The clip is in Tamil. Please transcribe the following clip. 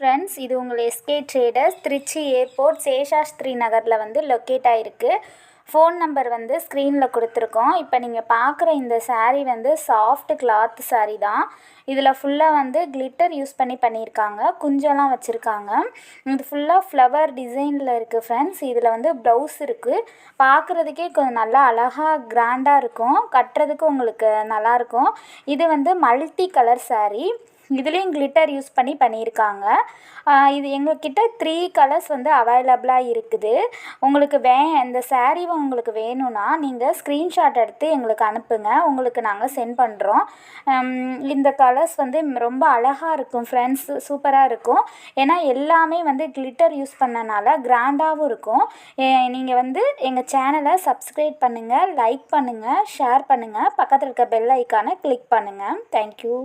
ஃப்ரெண்ட்ஸ், இது உங்கள் SK traders Trichy airport Sesha Sastri நகரில் வந்து லொக்கேட் ஆகிருக்கு. ஃபோன் நம்பர் வந்து ஸ்க்ரீனில் கொடுத்துருக்கோம். இப்போ நீங்கள் பார்க்குற இந்த சாரீ வந்து சாஃப்ட் கிளாத் சாரீ தான். இதில் ஃபுல்லாக வந்து கிளிட்டர் யூஸ் பண்ணியிருக்காங்க. குஞ்செல்லாம் வச்சுருக்காங்க. இது ஃபுல்லாக ஃப்ளவர் டிசைனில் இருக்குது ஃப்ரெண்ட்ஸ். இதில் வந்து ப்ளவுஸ் இருக்குது. பார்க்குறதுக்கே கொஞ்சம் நல்லா அழகாக கிராண்டாக இருக்கும். கட்டுறதுக்கு உங்களுக்கு நல்லாயிருக்கும். இது வந்து மல்டி கலர் சாரீ. இதுலேயும் கிளிட்டர் யூஸ் பண்ணியிருக்காங்க. இது எங்கக்கிட்ட 3 கலர்ஸ் வந்து அவைலபிளாக இருக்குது. உங்களுக்கு இந்த சாரீ உங்களுக்கு வேணும்னா நீங்கள் ஸ்க்ரீன்ஷாட் எடுத்து எங்களுக்கு அனுப்புங்க. உங்களுக்கு நாங்கள் சென்ட் பண்ணுறோம். இந்த கலர்ஸ் வந்து ரொம்ப அழகாக இருக்கும் ஃப்ரெண்ட்ஸ். சூப்பராக இருக்கும். ஏன்னா எல்லாமே வந்து கிளிட்டர் யூஸ் பண்ணனால கிராண்டாகவும் இருக்கும். நீங்கள் வந்து எங்கள் சேனலை சப்ஸ்கிரைப் பண்ணுங்கள், லைக் பண்ணுங்கள், ஷேர் பண்ணுங்கள். பக்கத்தில் இருக்க பெல் ஐக்கானை கிளிக் பண்ணுங்கள். தேங்க்யூ.